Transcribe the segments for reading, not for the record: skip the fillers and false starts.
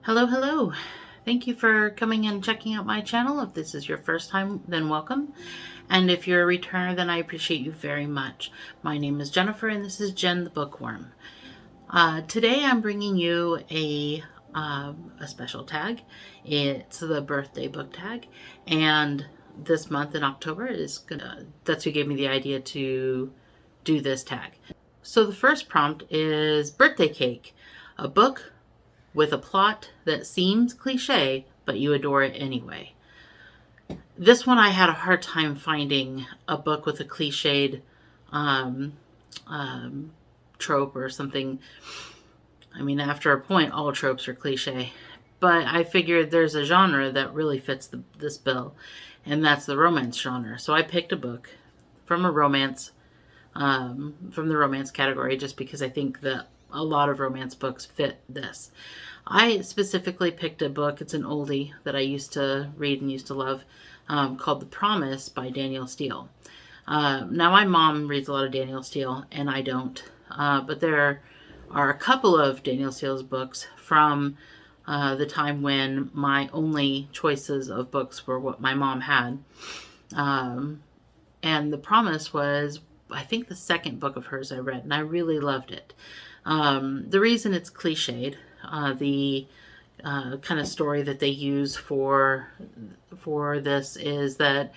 Hello, hello. Thank you for coming and checking out my channel. If this is your first time, then welcome. And if you're a returner, then I appreciate you very much. My name is Jennifer, and this is Jen the Bookworm. Today I'm bringing you a special tag. It's the birthday book tag, and this month in October that's who gave me the idea to do this tag. So the first prompt is birthday cake, a book with a plot that seems cliche, but you adore it anyway. This one I had a hard time finding a book with a cliched trope or something. I mean, after a point, all tropes are cliche. But I figured there's a genre that really fits this bill, and that's the romance genre. So I picked a book from a romance, from the romance category, just because I think that a lot of romance books fit this. I specifically picked a book, it's an oldie that I used to read and used to love, called The Promise by Danielle Steele. Now my mom reads a lot of Danielle Steele and I don't, but there are a couple of Danielle Steele's books from the time when my only choices of books were what my mom had. And The Promise was, I think, the second book of hers I read, and I really loved it. The reason it's cliched, the kind of story that they use for this is that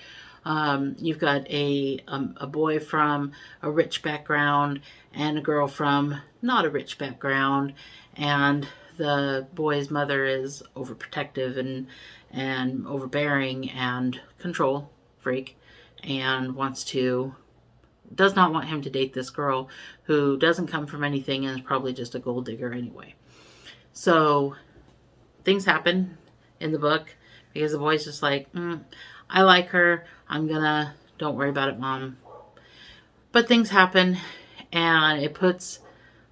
you've got a boy from a rich background and a girl from not a rich background, and the boy's mother is overprotective and overbearing and control freak, and does not want him to date this girl who doesn't come from anything and is probably just a gold digger anyway. So things happen in the book because the boy's just like, I like her. Don't worry about it, Mom. But things happen, and it puts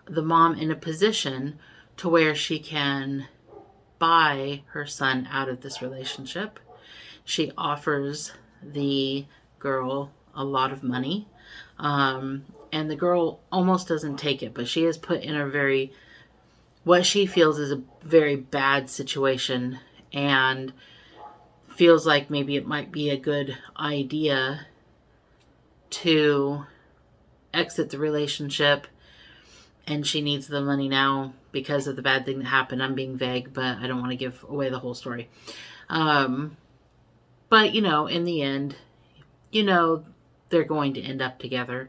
the mom in a position to where she can buy her son out of this relationship. She offers the girl a lot of money. And the girl almost doesn't take it, but she is put in what she feels is a very bad situation, and feels like maybe it might be a good idea to exit the relationship, and she needs the money now because of the bad thing that happened. I'm being vague, but I don't want to give away the whole story. But, in the end, they're going to end up together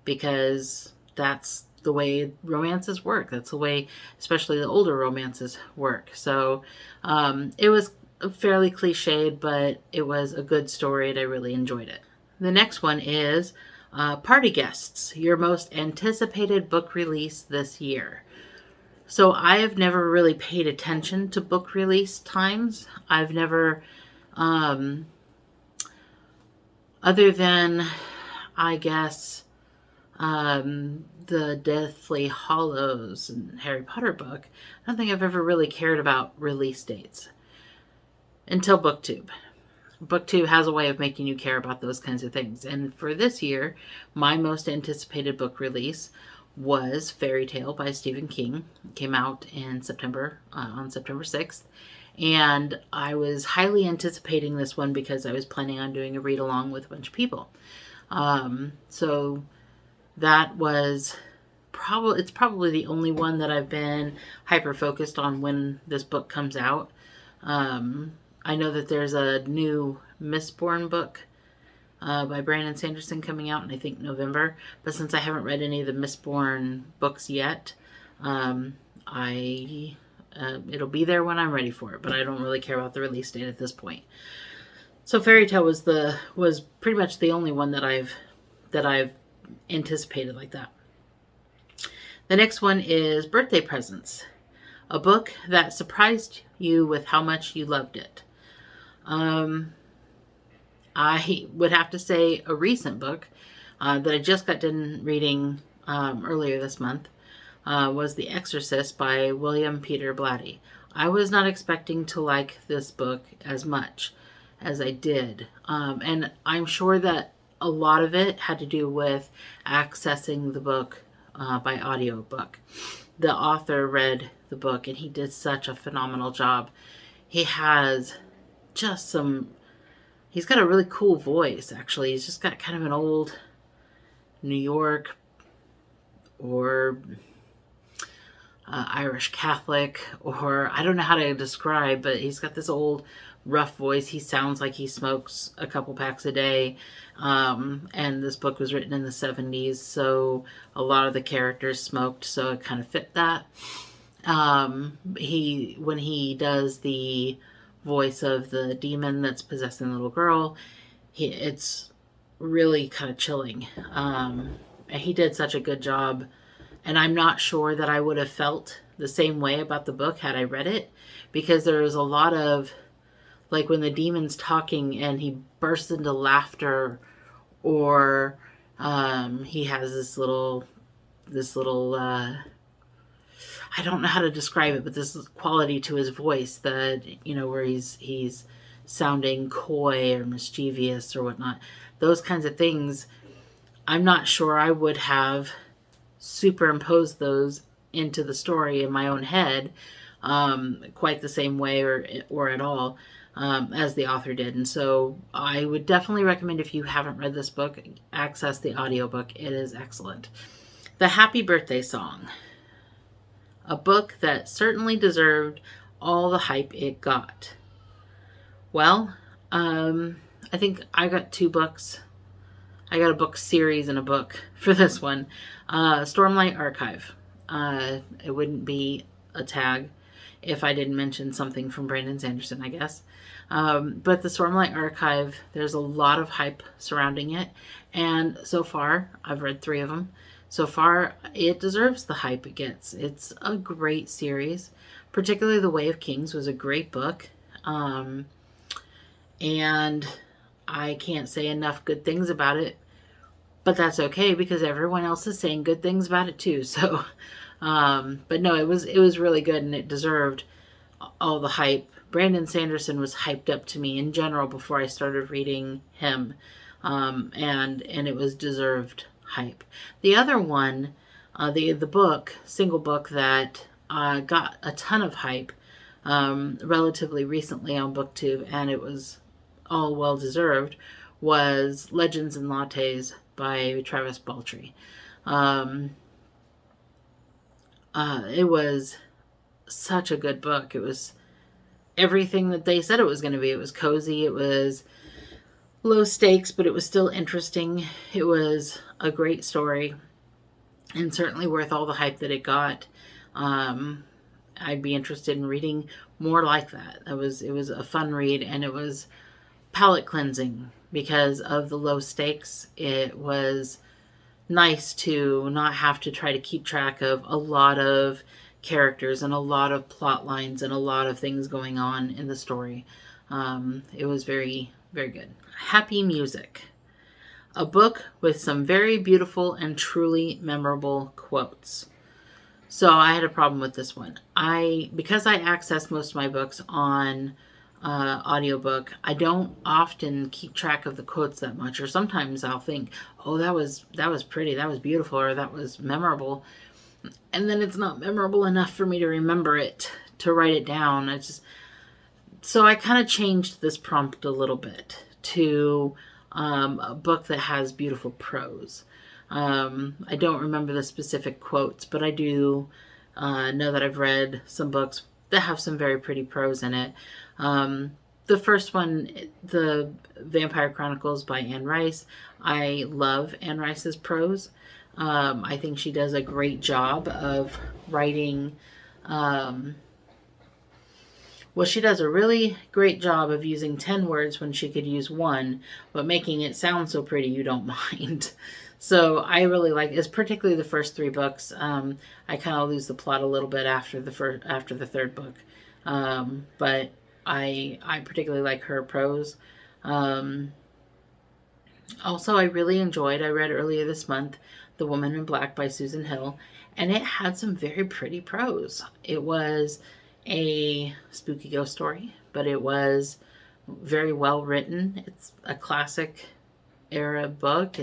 because that's the way romances work. That's the way, especially the older romances work. So it was fairly cliched, but it was a good story and I really enjoyed it. The next one is Party Guests, your most anticipated book release this year. So I have never really paid attention to book release times. I've never, other than, I guess, the Deathly Hallows and Harry Potter book, I don't think I've ever really cared about release dates until booktube. Booktube has a way of making you care about those kinds of things. And for this year, my most anticipated book release was Fairy Tale by Stephen King. It came out in September, on September 6th. And I was highly anticipating this one because I was planning on doing a read along with a bunch of people. So that was it's probably the only one that I've been hyper focused on when this book comes out. I know that there's a new Mistborn book by Brandon Sanderson coming out in, I think, November. But since I haven't read any of the Mistborn books yet, it'll be there when I'm ready for it. But I don't really care about the release date at this point. So Fairy Tale was pretty much the only one that I've anticipated like that. The next one is Birthday Presents, a book that surprised you with how much you loved it. I would have to say a recent book that I just got done reading earlier this month was The Exorcist by William Peter Blatty. I was not expecting to like this book as much as I did. And I'm sure that a lot of it had to do with accessing the book by audiobook. The author read the book, and he did such a phenomenal job. He has just some, he's got a really cool voice, actually. He's just got kind of an old New York or Irish Catholic, or I don't know how to describe, but he's got this old rough voice. He sounds like he smokes a couple packs a day. And this book was written in the 70s, so a lot of the characters smoked, so it kind of fit that. When he does the voice of the demon that's possessing the little girl, it's really kind of chilling. And he did such a good job. And I'm not sure that I would have felt the same way about the book had I read it, because there was a lot of, like when the demon's talking and he bursts into laughter, or he has this little I don't know how to describe it, but this quality to his voice that, where he's sounding coy or mischievous or whatnot. Those kinds of things, I'm not sure I would have superimposed those into the story in my own head quite the same way or at all as the author did. And so I would definitely recommend, if you haven't read this book, access the audiobook. It is excellent. The Happy Birthday Song. A book that certainly deserved all the hype it got. Well, I think I got 2 books. I got a book series and a book for this one. Stormlight Archive. It wouldn't be a tag if I didn't mention something from Brandon Sanderson, I guess. But the Stormlight Archive, there's a lot of hype surrounding it. And so far, I've read 3 of them. So far, it deserves the hype it gets. It's a great series. Particularly The Way of Kings was a great book. And I can't say enough good things about it. But that's okay, because everyone else is saying good things about it too. So, but no, it was really good, and it deserved all the hype. Brandon Sanderson was hyped up to me in general before I started reading him. And it was deserved hype. The other one, the single book that got a ton of hype relatively recently on BookTube, and it was all well deserved, was Legends and Lattes by Travis Baltrey. It was such a good book. It was everything that they said it was going to be. It was cozy. It was low stakes, but it was still interesting. It was a great story, and certainly worth all the hype that it got. I'd be interested in reading more like that. It was a fun read, and it was palate cleansing because of the low stakes. It was nice to not have to try to keep track of a lot of characters and a lot of plot lines and a lot of things going on in the story. It was very, very good. Happy Music. A book with some very beautiful and truly memorable quotes. So I had a problem with this one. Because I access most of my books on audiobook, I don't often keep track of the quotes that much, or sometimes I'll think, oh, that was pretty, that was beautiful, or that was memorable, and then it's not memorable enough for me to remember it, to write it down. So I kind of changed this prompt a little bit to a book that has beautiful prose. I don't remember the specific quotes, but I do know that I've read some books that have some very pretty prose in it. The first one, The Vampire Chronicles by Anne Rice. I love Anne Rice's prose. I think she does a great job of writing. She does a really great job of using 10 words when she could use 1, but making it sound so pretty you don't mind. So I really like it, particularly the first 3 books. I kind of lose the plot a little bit after the 3rd book. But I particularly like her prose. Also, I really enjoyed, I read earlier this month, The Woman in Black by Susan Hill, and it had some very pretty prose. It was a spooky ghost story, but it was very well written. It's a classic era book.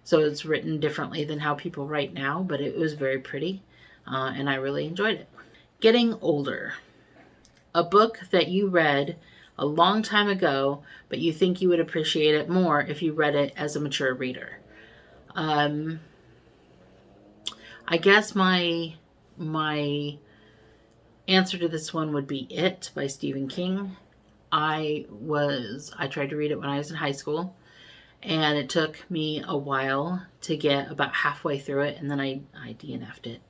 So it's written differently than how people write now, but it was very pretty, and I really enjoyed it. Getting older. A book that you read a long time ago, but you think you would appreciate it more if you read it as a mature reader. I guess my answer to this one would be It by Stephen King. I tried to read it when I was in high school, and it took me a while to get about halfway through it, and then I DNF'd it.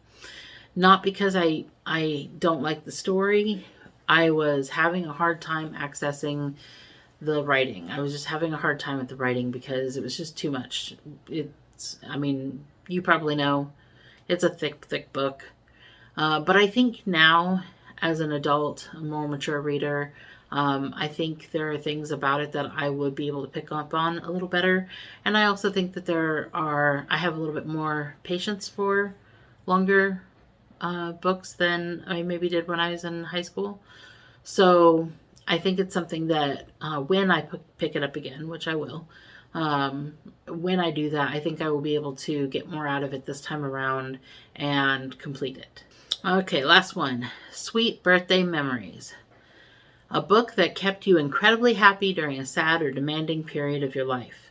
Not because I don't like the story. I was having a hard time accessing the writing. I was just having a hard time with the writing because it was just too much. I mean, you probably know, it's a thick book. But I think now, as an adult, a more mature reader, I think there are things about it that I would be able to pick up on a little better. And I also think that I have a little bit more patience for longer books than I maybe did when I was in high school. So I think it's something that when I pick it up again, which I will, when I do that, I think I will be able to get more out of it this time around and complete it. Okay, last one. Sweet Birthday Memories. A book that kept you incredibly happy during a sad or demanding period of your life.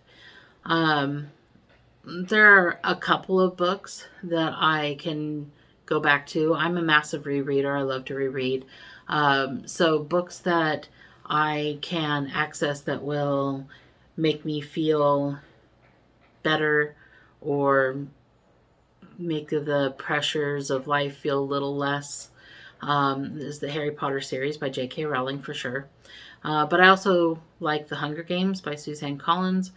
There are a couple of books that I can go back to. I'm a massive rereader. I love to reread. So books that I can access that will make me feel better or make the pressures of life feel a little less is the Harry Potter series by J.K. Rowling, for sure. But I also like The Hunger Games by Suzanne Collins.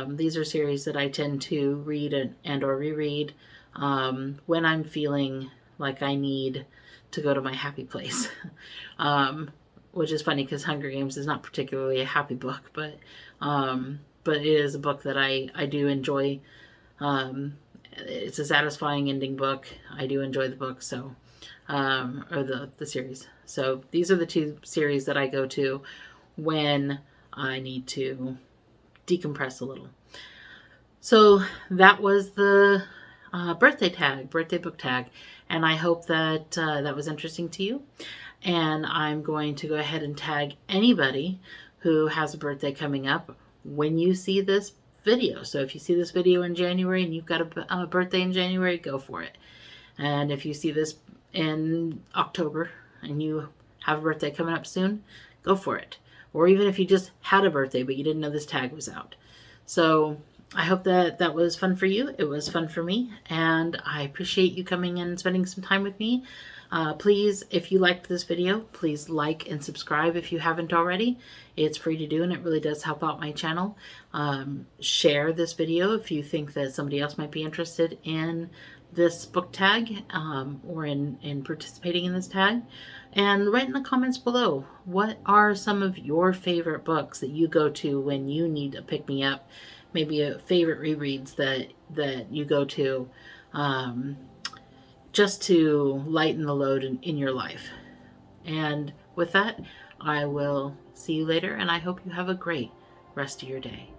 These are series that I tend to read and or reread when I'm feeling like I need to go to my happy place. Which is funny because Hunger Games is not particularly a happy book, but it is a book that I do enjoy. It's a satisfying ending book. I do enjoy the book, so or the series. So these are the two series that I go to when I need to decompress a little. So that was the birthday book tag, and I hope that that was interesting to you. And I'm going to go ahead and tag anybody who has a birthday coming up when you see this video. So if you see this video in January and you've got a birthday in January, go for it. And if you see this in October and you have a birthday coming up soon, go for it. Or even if you just had a birthday but you didn't know this tag was out. So I hope that was fun for you. It was fun for me, and I appreciate you coming in and spending some time with me. Please, if you liked this video, please like and subscribe if you haven't already. It's free to do, and it really does help out my channel. Share this video if you think that somebody else might be interested in this book tag or in participating in this tag. And write in the comments below, what are some of your favorite books that you go to when you need a pick-me-up? Maybe a favorite rereads that you go to just to lighten the load in your life. And with that, I will see you later, and I hope you have a great rest of your day.